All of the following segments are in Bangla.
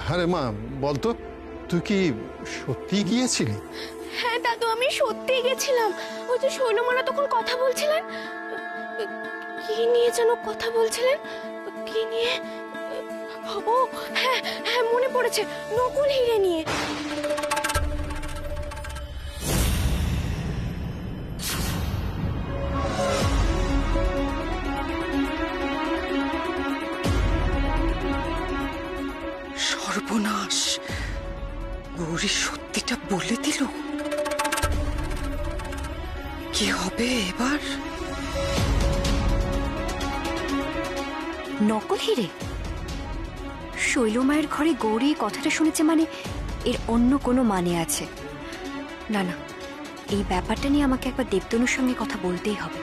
হ্যাঁ রে মা, বলতো তুই কি সত্যি গিয়েছিলি? হ্যাঁ দাদু, আমি সত্যি গেছিলাম। ওই যে শৈলমালা তখন কথা বলছিলেন, কি নিয়ে যেন কথা বলছিলেন, কি নিয়ে? ও হ্যাঁ হ্যাঁ, মনে পড়েছে, নকুল হিরে নিয়ে। সর্বনাশ, গৌরী সত্যিটা বলে দিল। কি হবে এবার? নকল হিরে? শৈলমায়ের ঘরে গৌরী কথাটা শুনেছে মানে এর অন্য কোনো মানে আছে। না না, এই ব্যাপারটা নিয়ে আমাকে একবার দেবতনুর সঙ্গে কথা বলতেই হবে।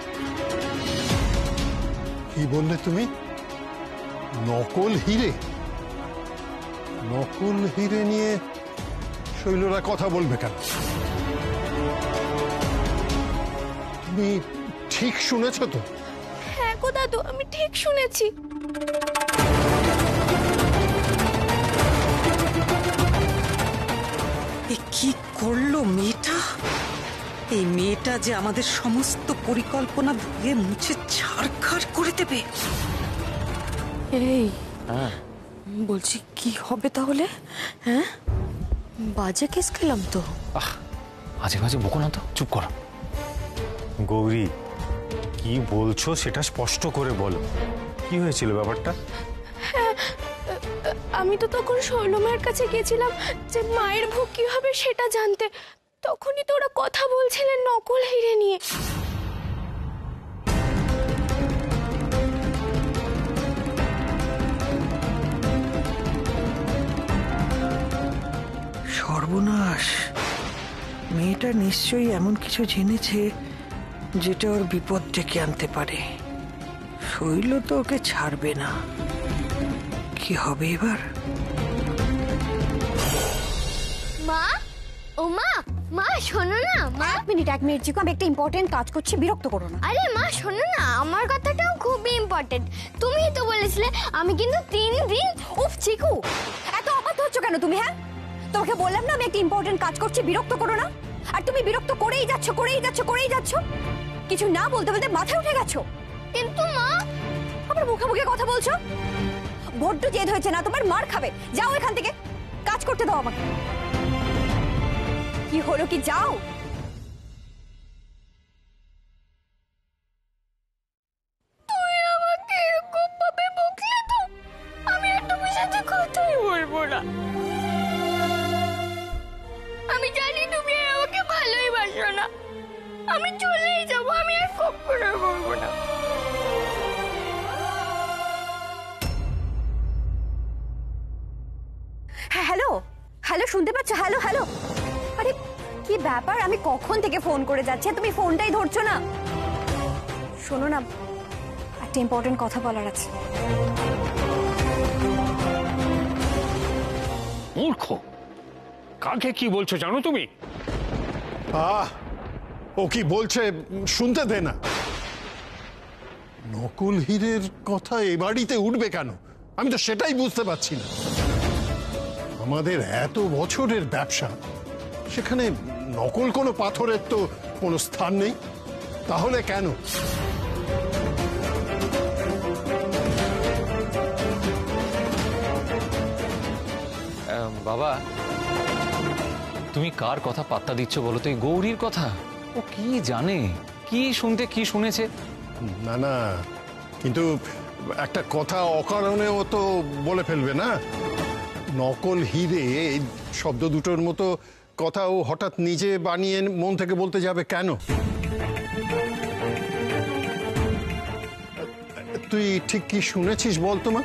কি বললে তুমি? নকল হিরে? নকল হিরে নিয়ে শৈলরা কথা বলবে কেন? তুমি ঠিক শুনেছ তো? হ্যাঁ গো দাদু, আমি ঠিক শুনেছি। কি করলো মেয়েটা? এই মেয়েটা যে আমাদের সমস্ত পরিকল্পনা ধুয়ে মুছে ছারখার করে দেবে। এই বলছি, কি হবে তাহলে? হ্যাঁ, বাজে কেস খেলাম তো। আজে বাজে বকো না তো, চুপ করো। গৌরী, কি বলছো সেটা স্পষ্ট করে বলো। কি হয়েছিল ব্যাপারটা? আমি তো তখন শৈলমায়ের কাছে গেছিলাম যে মায়ের ভোগ কি হবে সেটা জানতে। তখনই তো ওরা কথা বলছিলেন নকল হিরে নিয়ে। সর্বনাশ, মেয়েটা নিশ্চয়ই এমন কিছু জেনেছে যেটা ওর বিপদ ডেকে আনতে পারে। শৈল তো ওকে ছাড়বে না। কি হবে এবার? মা, ও মা, মা শোনো না। মা এক মিনিট চিকু, আমি একটা ইম্পর্টেন্ট কাজ করছি, বিরক্ত করো না। আরে মা শোনো না, আমার কথাটাও খুবই ইম্পর্টেন্ট। তুমি তো বলেছিলে আমি কিন্তু 3 দিন। উফ চিকু, এত অবাধ্য হচ্ছ কেন তুমি? হ্যাঁ, তোমাকে বললাম না আমি একটা ইম্পর্টেন্ট কাজ করছি, বিরক্ত করো না। আর তুমি বিরক্ত করেই যাচ্ছ। কিছু না বলতে বলতে মাথায় উঠে গেছো। কিন্তু মা, আবার মুখে মুখে কথা বলছো। বড্ড জেদ হয়েছে না তোমার? মার খাবে, যাও এখান থেকে। কাজ করতে দাও আমাকে। কি হলো কি, যাও। তুই আমাকে এরকম ভাবে বকলে তো আমি আর তোমার সাথে কথাই বলবো না। আমি জানি তুমি আর আমাকে ভালোই বাসো না। আমি চলেই যাবো, আমি আর কখনো বলবো না। হ্যাঁ হ্যালো, শুনতে পাচ্ছ? হ্যালো। আরে কি ব্যাপার, আমি কখন থেকে ফোন করে যাচ্ছি, তুমি ফোনটাই ধরছো না। শোনো না, একটা ইম্পর্টেন্ট কথা বলার আছে। মূর্খ, কাকে কি বলছো জানো তুমি? ও কি বলছে শুনতে দে না। নকল হীরের কথা এ বাড়িতে উঠবে কেন? আমি তো সেটাই বুঝতে পারছি না। আমাদের এত বছরের ব্যবসা, সেখানে নকল কোনো পাথরের তো কোনো স্থান নেই। তাহলে কেন? বাবা, তুমি কার কথা পাত্তা দিচ্ছ বলো তো? এই গৌরীর কথা। ও কি জানে, কি শুনতে কি শুনেছে? না না, কিন্তু একটা কথা অকারণেও তো বলে ফেলবে না। নকল হিরে এই শব্দ দুটোর মতো কথা ও হঠাৎ নিজে বানিয়ে মন থেকে বলতে যাবে কেন? তুই ঠিক কি শুনেছিস বলতো মা?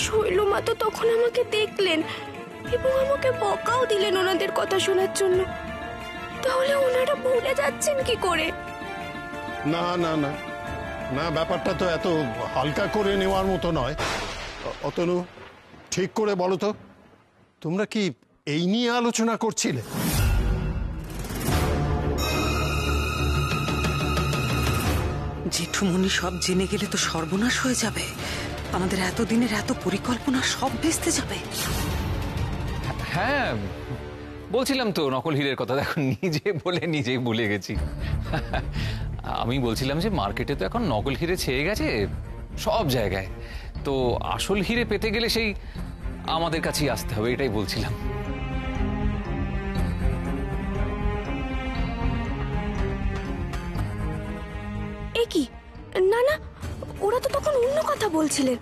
শৈলমা তো তখন আমাকে দেখলেন এবং আমাকে বকাও দিলেন ওনাদের কথা শোনার জন্য। তাহলে ওনারা ভুলে যাচ্ছেন কি করে? না না না না, ব্যাপারটা তো এত হালকা করে নেওয়ার মতো নয়। অতনু, ঠিক করে বলো তো, তোমরা কি এই নিয়ে আলোচনা করছিলে? জেঠুমনি সব জেনে গেলে তো সর্বনাশ হয়ে যাবে। আমাদের এতদিনের এত পরিকল্পনা সব ভেস্তে যাবে। হ্যাঁ, বলছিলাম তো নকল হীরের কথা, দেখো নিজে বলে নিজেই ভুলে গেছি। আমি বলছিলাম যে মার্কেটে তো এখন নকল হিরে ছেয়ে গেছে সব জায়গায়, তো আসল হিরে পেতে গেলে সেই আমাদের কাছেই আসতে হবে, এটাই বলছিলাম। এ কি? না না, ওরা তো তখন অন্য কথা বলছিলেন,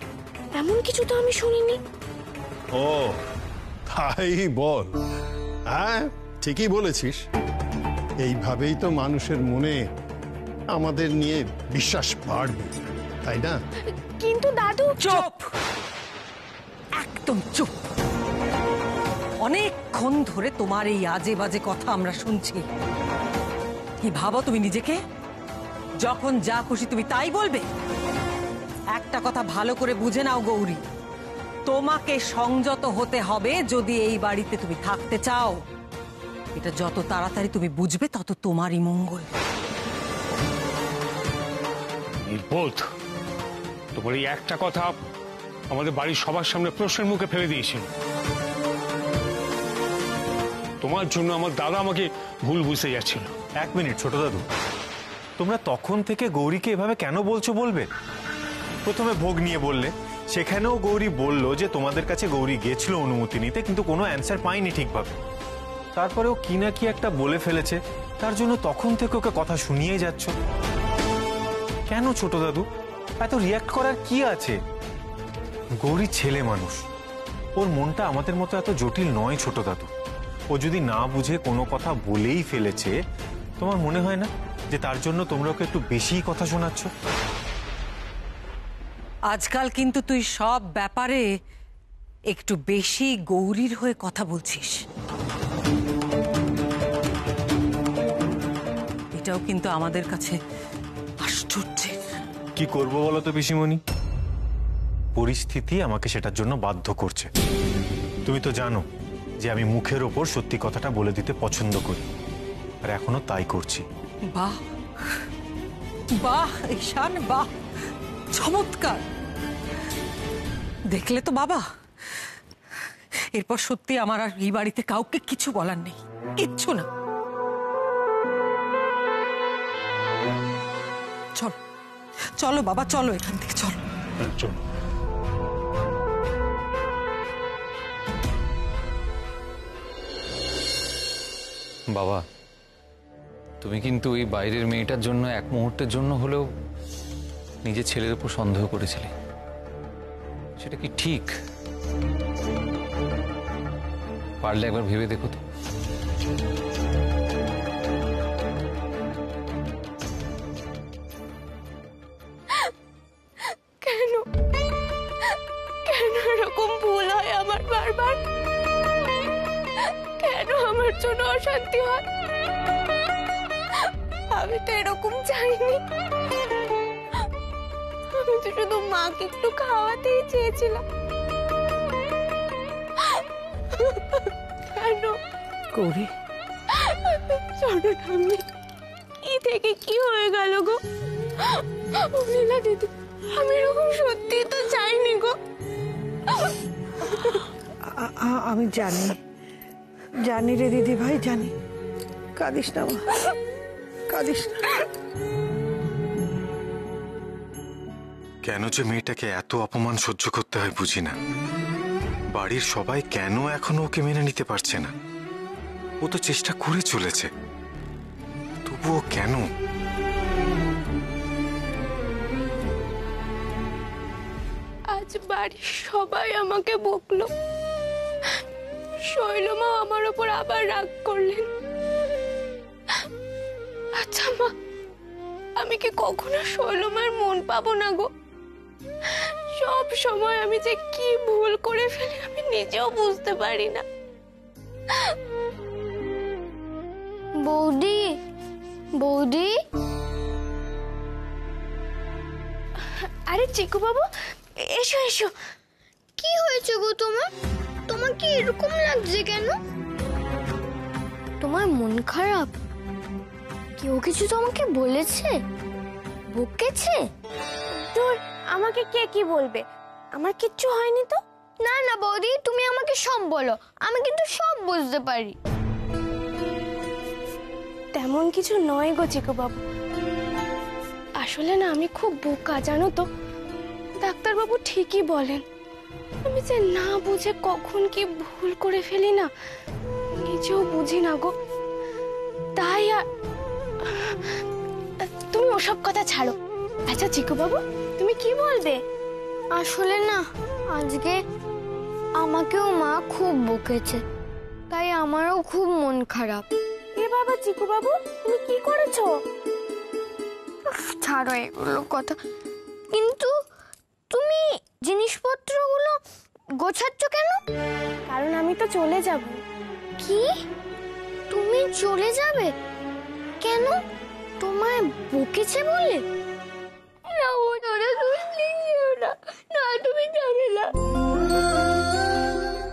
এমন কিছু তো আমি শুনিনি। ও তাই বল। হ্যাঁ ঠিকই বলেছিস, এইভাবেই তো মানুষের মনে আমাদের নিয়ে বিশ্বাস বাড়বে, তাই না? কিন্তু দাদু। চুপ, একদম চুপ। অনেকক্ষণ ধরে তোমার এই আজে বাজে কথা আমরা শুনছি। কি ভাবো তুমি নিজেকে? যখন যা খুশি তুমি তাই বলবে? একটা কথা ভালো করে বুঝে নাও গৌরী, তোমাকে সংযত হতে হবে যদি এই বাড়িতে তুমি থাকতে চাও। এটা যত তাড়াতাড়ি তুমি বুঝবে তত তোমারই মঙ্গল। নির্বোধ, তোমার এই একটা কথা আমাদের বাড়ির সবার সামনে প্রশ্নের মুখে ফেলে দিয়েছিল। তোমার জন্য আমার দাদা আমাকে ভুল বুঝতে যাচ্ছিল। 1 মিনিট ছোট দাদু, তোমরা তখন থেকে গৌরীকে এভাবে কেন বলছো বলবে? প্রথমে ভোগ নিয়ে বললে, সেখানেও গৌরী বলল যে তোমাদের কাছে গৌরী গিয়েছিল অনুমতি নিতে, কিন্তু কোনো অ্যান্সার পাইনি ঠিকভাবে। তারপরেও কি না কি একটা বলে ফেলেছে, তার জন্য তখন থেকে ওকে কথা শুনিয়ে যাচ্ছ কেন ছোট দাদু? এত রিয়াক্ট করার কি আছে? গৌরী ছেলে মানুষ, ওর মনটা আমাদের মতো এত জটিল নয় ছোট দাদু। ও যদি না বুঝে কোনো কথা বলেই ফেলেছে, তোমার মনে হয় না যে তার জন্য তোমরা ওকে একটু বেশিই কথা শোনাচ্ছ? আজকাল কিন্তু তুই সব ব্যাপারে একটু বেশি গৌরীর হয়ে কথা বলছিস। এটাও কিন্তু আমাদের কাছে আশ্চর্যের। কি করবো বলো তো পিসিমণি, পরিস্থিতি আমাকে সেটার জন্য বাধ্য করছে। তুমি তো জানো যে আমি মুখের ওপর সত্যি কথাটা বলে দিতে পছন্দ করি, আর এখনো তাই করছি। বাহ বাহ ঈশান, বাহ, চমৎকার। দেখলে তো বাবা, এরপর সত্যি আমার আর এই বাড়িতে কাউকে কিছু বলার নেই, কিচ্ছু না। চলো চলো বাবা, চলো এখান থেকে, চলো। চলো। বাবা, তুমি কিন্তু এই বাইরের মেয়েটার জন্য এক মুহূর্তের জন্য হলেও নিজের ছেলের উপর সন্দেহ করেছিলে, সেটা কি ঠিক? পারলে একবার ভেবে দেখো তো। কেন কেন এরকম ভুল হয় আমার বারবার? কেন আমার জন্য অশান্তি হয়? আমি তো এরকম চাইনি। আমি তো শুধু মাকে একটু খাওয়াতেই চেয়েছিলাম। কেন গৌরী, চলো ঠাম্মি, কি থেকে কি হয়ে গেল গো? লীলা দিদি, আমি এরকম সত্যি তো চাইনি গো। আমি জানি, জানি রে দিদি ভাই, জানি। কাঁদিস না মা, কাঁদিস না। কেন যে মেয়েটাকে এত অপমান সহ্য করতে হয় বুঝি না। বাড়ির সবাই কেন এখনো ওকে মেনে নিতে পারছে না? ও তো চেষ্টা করে চলেছে, তবুও কেন? আজ বাড়ির সবাই আমাকে বকলো, শৈলমা আমার উপর আবার রাগ করলেন। আচ্ছা মা, আমি কি কখনো শৈলমার মন পাবো না গো? সব সময় আমি যে কি ভুল করে ফেলি আমি নিজেও বুঝতে পারি না। বৌদি, বৌদি, আরে চিকু বাবু, এসো এসো। কি হয়েছে গো তোমার? তোমার কি এরকম লাগছে কেন? তোমার মন খারাপ? কেউ কিছু তোমাকে বলেছে, বকেছে? তোর আমাকে কে কি বলবে? আমার কিচ্ছু হয়নি তো? না না বৌদি, তুমি আমাকে সব বলো, আমি কিন্তু সব বুঝতে পারি। তেমন কিছু নয় গো চিকু বাবু, আসলে না আমি খুব বোকা জানো তো। ডাক্তারবাবু ঠিকই বলেন, আমি যে না বুঝে কখন কি ভুল করে ফেলি না, নিজেও বুঝি না গো। তাই তুমি ওসব কথা ছাড়ো। আচ্ছা চিকু বাবু, তুমি কি বলবে? আসলে না আজকে আমাকেও মা খুব বকেছে, তাই আমারও খুব মন খারাপ। এ বাবা চিকু বাবু, তুমি কি করেছো? ছাড়ো এগুলো কথা। কিন্তু তুমি জিনিসপত্রগুলো গোছাচ্ছ কেন? কারণ আমি তো চলে যাব। কি? তুমি চলে যাবে? কেন? তোমায় বকেছে বলে? না ওরা তুমি যেও না, না তুমি যাবে না,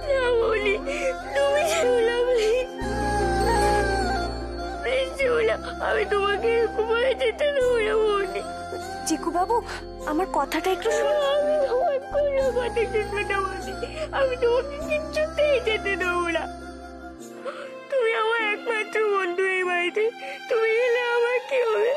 না বলি তুমি যেও না প্লিজ, প্লিজ যেও না, আমি তোমাকে ঘুমায় যেতে দেবো না বলি। চিকু বাবু, আমার কথাটা একটু শুনো। আমি তোমার কোনো কথা শুনবো না বলি, আমি তোমাকে কিচ্ছুতেই যেতে দেবো না। তুমি আমার একমাত্র বন্ধু এই বাড়িতে, তুমি গেলে আমার কি হবে?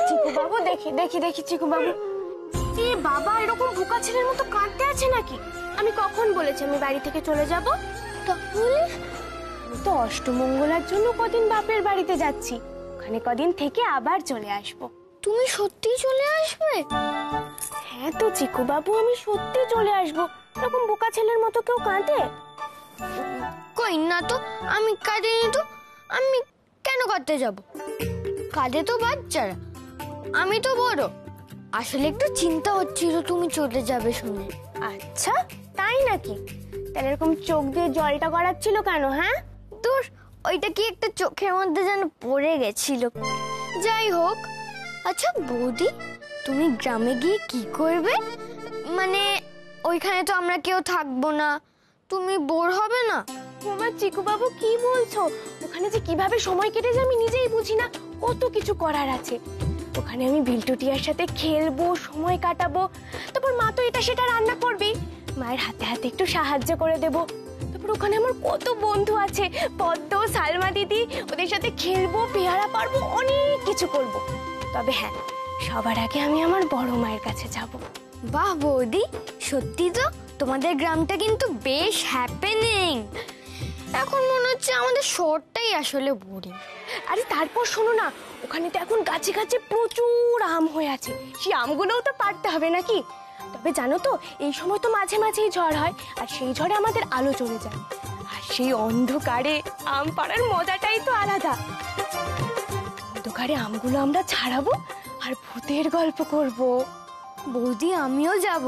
চিকু বাবু, দেখি চিকু বাবু, এ বাবা এরকম বোকা ছেলের মতো কাঁদতে আছে নাকি? আমি কখন বলেছি আমি বাড়ি থেকে চলে যাব? তাহলে আমি তো অষ্টমঙ্গলার জন্য কদিন বাপের বাড়িতে যাচ্ছি, ওখানে কদিন থেকে আবার চলে আসব। তুমি সত্যি চলে আসবে? হ্যাঁ তো চিকু বাবু, আমি সত্যি চলে আসব। এরকম বোকা ছেলের মতো কেউ কাঁদে? কই না তো, আমি কাঁদিনি তো। আমি কেন কাঁদতে যাব? কাঁদে তো বাচ্চারা, আমি তো বড়। আসলে একটু চিন্তা হচ্ছিল তুমি চলে যাবে শুনে। আচ্ছা তাই নাকি? তাহলে এরকম চোখ দিয়ে জলটা গড়াচ্ছিল কেন? হ্যাঁ তোর ওইটা কি একটা চোখের মধ্যে যেন পড়ে গেছিল। যাই হোক, আচ্ছা বৌদি, তুমি গ্রামে গিয়ে কি করবে? মানে ওইখানে তো আমরা কেউ থাকবো না, তুমি বোর হবে না? তোমার চিকু বাবু কি বলছো? ওখানে যে কিভাবে সময় কেটে যায় আমি নিজেই বুঝি না, কত কিছু করার আছে। ওখানে আমি বিল্টুটিয়ার সাথে খেলবো, সময় কাটাবো, তারপর মা তো এটা সেটা রান্না করবে, মায়ের হাতে হাতে একটু সাহায্য করে দেব। তারপর ওখানে আমার কত বন্ধু আছে, পদ্ম, সালমা দিদি, ওদের সাথে খেলবো, পেয়ারা পারবো, অনেক কিছু করব। তবে হ্যাঁ, সবার আগে আমি আমার বড় মায়ের কাছে যাব। বাহ বৌদি, সত্যি তো তোমাদের গ্রামটা কিন্তু বেশ হ্যাপেনিং। এখন মনে হচ্ছে আমাদের শহরটাই আসলে বোরিং। আরে তারপর শোনো না, ওখানে তো এখন গাছে গাছে প্রচুর আম হয়ে আছে, সেই আমগুলোও তো পারতে হবে নাকি? তবে জানো তো, এই সময় তো মাঝে মাঝেই ঝড় হয়, আর সেই ঝড়ে আমাদের আলো চলে যায়, আর সেই অন্ধকারে আম পাড়ার মজাটাই তো আলাদা। অন্ধকারে আমগুলো আমরা ছাড়াবো আর ভূতের গল্প করব। বৌদি আমিও যাব।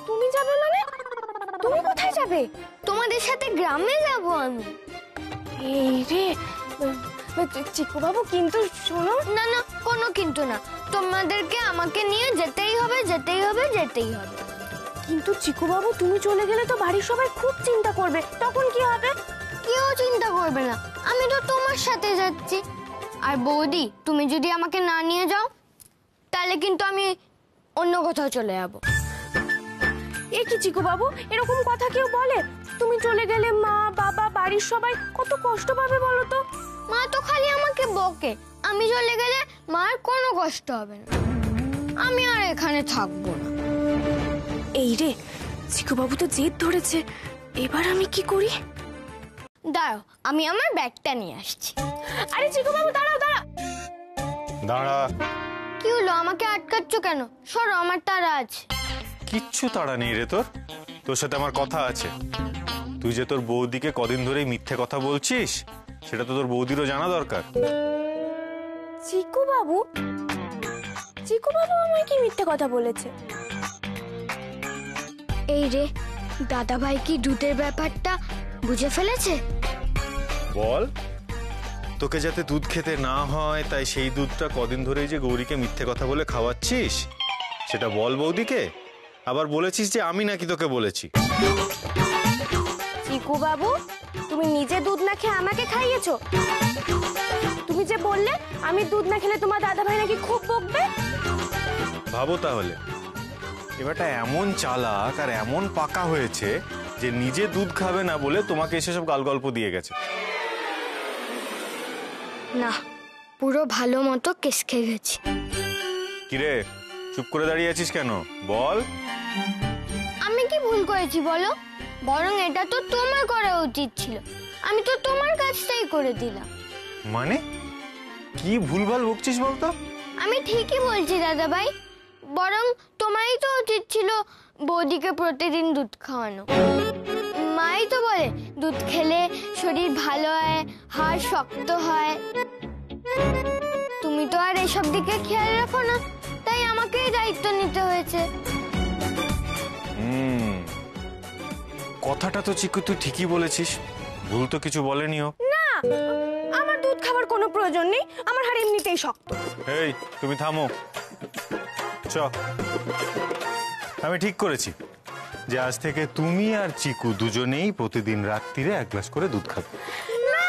তুমি যাবে মানে? তুমি কোথায় যাবে? তোমাদের সাথে গ্রামে যাব আমি। এই রে চিকু বাবু, কিন্তু শোনো। না না, কোনো কিন্তু না, তোমাদেরকে আমাকে নিয়ে যেতেই হবে, যেতেই হবে, যেতেই হবে। কিন্তু চিকু বাবু, তুমি চলে গেলে তো বাড়ির সবাই খুব চিন্তা করবে, তখন কি হবে? কেউ চিন্তা করবে না, আমি তো তোমার সাথে যাচ্ছি। আর বৌদি, তুমি যদি আমাকে না নিয়ে যাও তাহলে কিন্তু আমি অন্য কোথাও চলে যাব। এ কি চিকু বাবু, এরকম কথা কেউ বলে? তুমি চলে গেলে মা, বাবা, বাড়ির সবাই কত কষ্ট পাবে বলো তো। মা তো খালি আমাকে বকে, আমি চলে গেলে মার কোনো কষ্ট হবে না। আমি আর এখানে থাকবো না। এই রে, চিকু বাবু তো জেদ ধরেছে, এবার আমি কি করি? দাঁড়াও, আমি আমার ব্যাগটা নিয়ে আসছি। আরে চিকু বাবু, দাঁড়াও দাঁড়াও। দাঁড়া। কি হলো, আমাকে আটকাচ্ছ কেন? সরো, আমার তাড়া আছে। কিচ্ছু তাড়া নেই রে তোর, তোর সাথে আমার কথা আছে। তুই যে তোর বৌদিকে কদিন ধরেই মিথ্যে কথা বলছিস, সেটা তো তোর বৌদিরও জানা দরকার। চিকু বাবু, চিকু বাবু আমায় কি মিথ্যে কথা বলেছে? এই রে, দাদা ভাই কি দুধের ব্যাপারটা বুঝে ফেলেছে? বল, তোকে যাতে দুধ খেতে না হয় তাই সেই দুধটা কদিন ধরেই যে গৌরীকে মিথ্যে কথা বলে খাওয়াচ্ছিস, সেটা বল বৌদিকে। আবার বলেছিস যে আমি নাকি তোকে বলেছি। চিকু বাবু, তুমি নিজে দুধ না খেয়ে আমাকে খাইয়েছো। তুমি যে বললে আমি দুধ না খেলে তোমার দাদা ভাই নাকি খুব বকবে। ভাবো তাহলে, এবারটা এমন চালাক আর এমন পাকা হয়েছে যে নিজে দুধ খাবে না বলে তোমাকে এসে সব গালগল্প দিয়ে গেছে। না, পুরো ভালো মতো কেস খেয়ে গেছি। কিরে, চুপ করে দাঁড়িয়ে আছিস কেন? বল। আমি কি ভুল করেছি বলো? বরং এটা তো তোমার করা উচিত ছিল, আমি তো তোমার কাজটাই করে দিলাম। মানে কি ভুলভাল বকছিস বলতো? আমি ঠিকই বলছি দাদা ভাই, বরং তোমারই তো উচিত ছিল বৌদিকে প্রতিদিন দুধ খাওয়ানো। মাই তো বলে দুধ খেলে শরীর ভালো হয়, হাড় শক্ত হয়। তুমি তো আর এসব দিকে খেয়াল রাখো না, তাই আমাকেই দায়িত্ব নিতে হয়েছে। কথাটা তো চিকু তুই ঠিকই বলেছিস, ভুল তো কিছু বলেনি ও। না, আমার দুধ খাওয়ার কোনো প্রয়োজন নেই, আমার হাড় এমনিতেই শক্ত। এই তুমি থামো। চ, আমি ঠিক করেছি যে আজ থেকে তুমি আর চিকু দুজনেই প্রতিদিন রাত্রিরে 1 গ্লাস করে দুধ খাবে। না।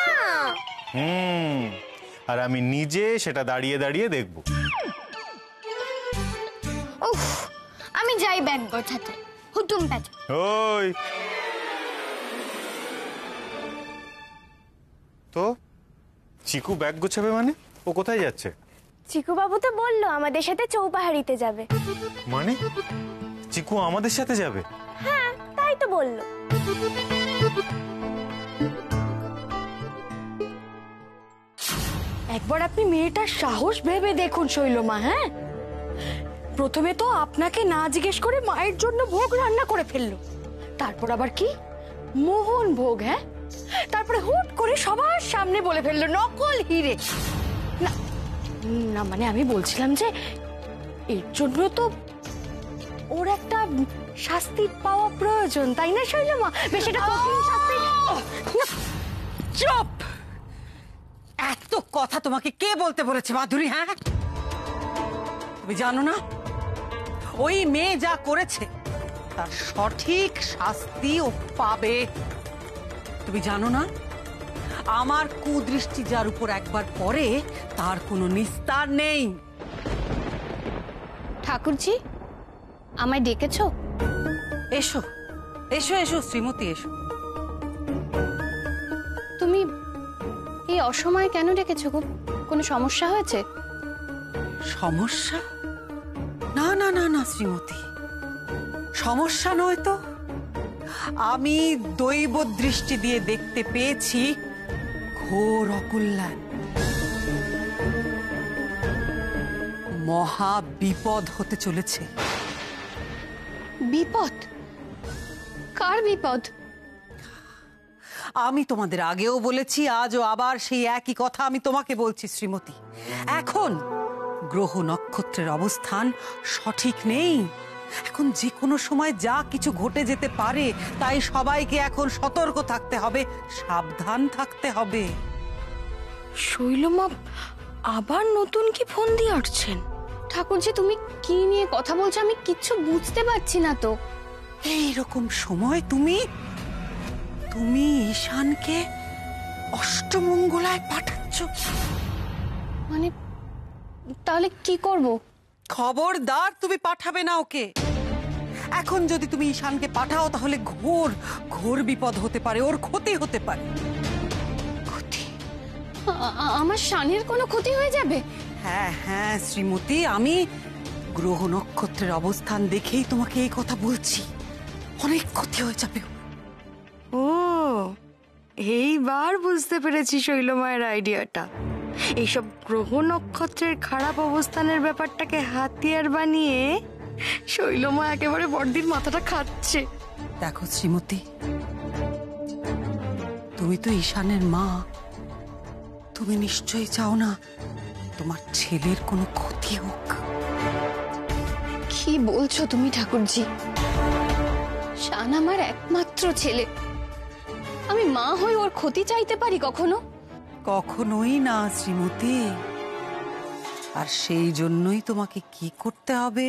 আর আমি নিজে সেটা দাঁড়িয়ে দাঁড়িয়ে দেখব। উফ, আমি যাই ব্যাগ গোছাতে। হুতুম প্যাচ। ওই তো চিকু ব্যাগ গোছাবে মানে? ও কোথায় যাচ্ছে? চিকু বাবু তো বললো আমাদের সাথে চৌপাহাড়িতে যাবে। মানে চিকু আমাদের সাথে যাবে? হ্যাঁ, তাই তো বললো। একবার আপনি মেয়েটার সাহস ভেবে দেখুন শৈলমা। হ্যাঁ, প্রথমে তো আপনাকে না জিজ্ঞেস করে মায়ের জন্য ভোগ রান্না করে ফেললো, তারপর আবার কি মোহন ভোগ। হ্যাঁ, তারপরে হুট করে সবার সামনে বলে ফেললো নকল হিরে। না না, মানে আমি বলছিলাম যে এর জন্য তো ওর একটা শাস্তি পাওয়া প্রয়োজন, তাই না শৈলমা? বেশ একটা কঠিন শাস্তি। চুপ! এত কথা তোমাকে কে বলতে বলেছে মাধুরী? হ্যাঁ, তুমি জানো না ওই মেয়ে যা করেছে তার সঠিক শাস্তি ও পাবে? তুমি জানো না আমার কুদৃষ্টি যার উপর একবার পড়ে তার কোনো নিস্তার নেই। ঠাকুরজি, আমায় ডেকেছো? এসো এসো এসো শ্রীমতী, এসো। তুমি এই অসময়ে কেন ডেকেছো গো? কোনো সমস্যা হয়েছে? সমস্যা? না না না না শ্রীমতী, সমস্যা নয় তো। আমি দৈব দৃষ্টি দিয়ে দেখতে পেয়েছি ঘোর অকল্যাণ, মহা বিপদ হতে চলেছে। বিপদ? কার বিপদ? আমি তোমাদের আগেও বলেছি, আজও আবার সেই একই কথা আমি তোমাকে বলছি শ্রীমতী। এখন গ্রহ নক্ষত্রের অবস্থান সঠিক নেই, এখন যে কোনো সময় যা কিছু ঘটে যেতে পারে, তাই সবাইকে এখন সতর্ক থাকতে হবে, সাবধান থাকতে হবে। শৈলমা আবার নতুন কি ফোন দিয়ে আসছেন? ঠাকুরজি, তুমি কি নিয়ে কথা বলছো? আমি কিচ্ছু বুঝতে পারছি না তো। এইরকম সময় তুমি তুমি ঈশানকে অষ্টমঙ্গলায় পাঠাচ্ছ? মানে তাহলে কি করব? খবরদার তুমি পাঠাবে না ওকে। এখন যদি তুমি ঈশানকে পাঠাও তাহলে ঘোর ঘোর বিপদ হতে পারে, ওর ক্ষতি হতে পারে। ক্ষতি? আমার শানের কোনো ক্ষতি হয়ে যাবে? হ্যাঁ হ্যাঁ শ্রীমতী, আমি গ্রহ নক্ষত্রের অবস্থান দেখেই তোমাকে এই কথা বলছি, অনেক ক্ষতি হয়ে যাবে। ও, এইবার বুঝতে পেরেছি শৈলমায়ের আইডিয়াটা। এইসব গ্রহ নক্ষত্রের খারাপ অবস্থানের ব্যাপারটাকে হাতিয়ার বানিয়ে শৈলমা একেবারে বড়দির মাথাটা খাচ্ছে। দেখো শ্রীমতী, তুমি তো ঈশানের মা, তুমি নিশ্চয়ই চাও না তোমার ছেলের কোনো ক্ষতি হোক। কি বলছো তুমি ঠাকুরজি? শান আমার একমাত্র ছেলে, আমি মা হয়ে ওর ক্ষতি চাইতে পারি কখনো? কখনোই না শ্রীমতী। আর সেই জন্যই তোমাকে কি করতে হবে,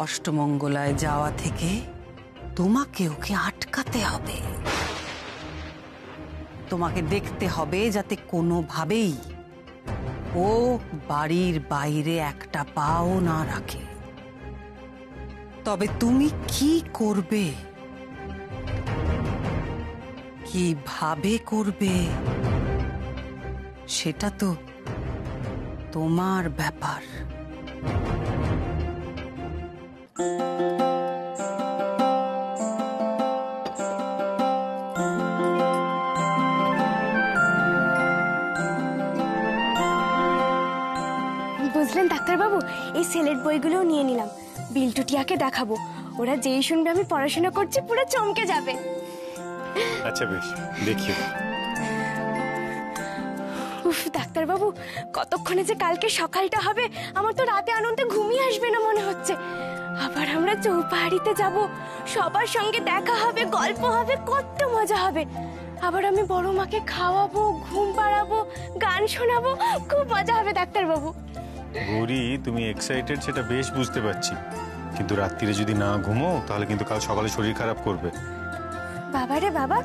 অষ্টমঙ্গলায় যাওয়া থেকে তোমাকে ওকে আটকাতে হবে। তোমাকে দেখতে হবে যাতে কোনোভাবেই ও বাড়ির বাইরে একটা পাও না রাখে। তবে তুমি কি করবে, কিভাবে করবে, সেটা তো তোমার ব্যাপার। বুঝলেন ডাক্তারবাবু, এই সেলের বইগুলোও নিয়ে নিলাম, বিল্টু টিয়াকে দেখাবো। ওরা যেই শুনবে আমি পড়াশোনা করছি পুরো চমকে যাবে। আচ্ছা বেশ, দেখিও। উফ ডাক্তারবাবু, কতক্ষণে যে কালকে সকালটা হবে, আমার তো রাতে আনন্দে ঘুমিয়ে আসবে না মনে হচ্ছে। আবার আমরা চৌপাহাড়িতে যাব, সবার সঙ্গে দেখা হবে, গল্প হবে, কত মজা হবে। আবার আমি বড় মাকে খাওয়াবো, ঘুম পাড়াবো, গান শোনাবো, খুব মজা হবে ডাক্তারবাবু। গৌরী, তুমি এক্সাইটেড সেটা বেশ বুঝতে পারছি, কিন্তু রাত্রিরে যদি না ঘুমো তাহলে কিন্তু কাল সকালে শরীর খারাপ করবে। বাবা রে বাবা,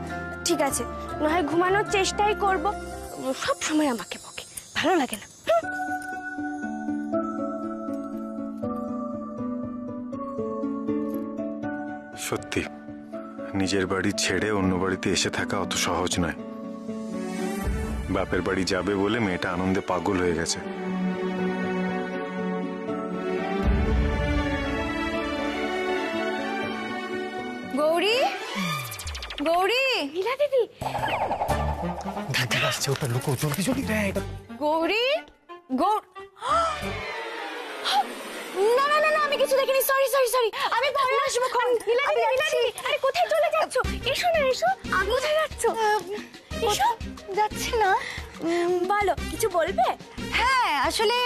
ঠিক আছে, না হয় ঘুমানোর চেষ্টাই করব। সব সময় আমাকে বকে, ভালো লাগে না। সত্যি নিজের বাড়ি ছেড়ে অন্য বাড়িতে এসে থাকা অত সহজ নয়। বাপের বাড়ি যাবে বলে মেয়েটা আনন্দে পাগল হয়ে গেছে। গৌরী, গৌরী, নীলা দিদি, আসছে, ওটা লুকো, জলদি জলদি দেয়। গৌরী, না না না না, আমি কিছু দেখিনি, সরি সরি সরি, আমি পরে আসবো। নীলা দিদি, নীলা দিদি, আরে কোথায় চলে যাচ্ছো? এসো না, এসো। কোথায় যাচ্ছো? এসো। যাচ্ছি না। বলো, কিছু বলবে? হ্যাঁ, আসলে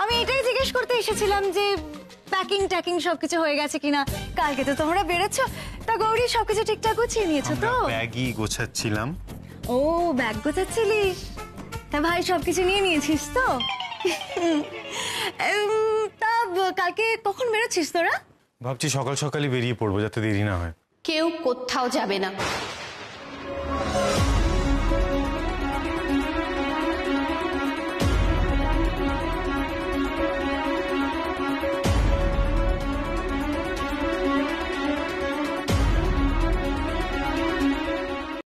আমি এটাই জিজ্ঞেস করতে এসেছিলাম যে প্যাকিং ট্যাকিং সবকিছু হয়ে গেছে কিনা। কালকে তো তোমরা বেরোচ্ছো, তা গৌরী সবকিছু ঠিকঠাক গুছিয়ে নিয়েছো তো? ব্যাগই গোছাচ্ছিলাম। ও, ব্যাগ গোছাচ্ছিলিস? তা ভাই সবকিছু নিয়ে নিয়েছিস তো? তা কালকে কখন বেরোচ্ছিস তোরা? ভাবছি সকাল সকালই বেরিয়ে পড়বো যাতে দেরি না হয়। কেউ কোথাও যাবে না।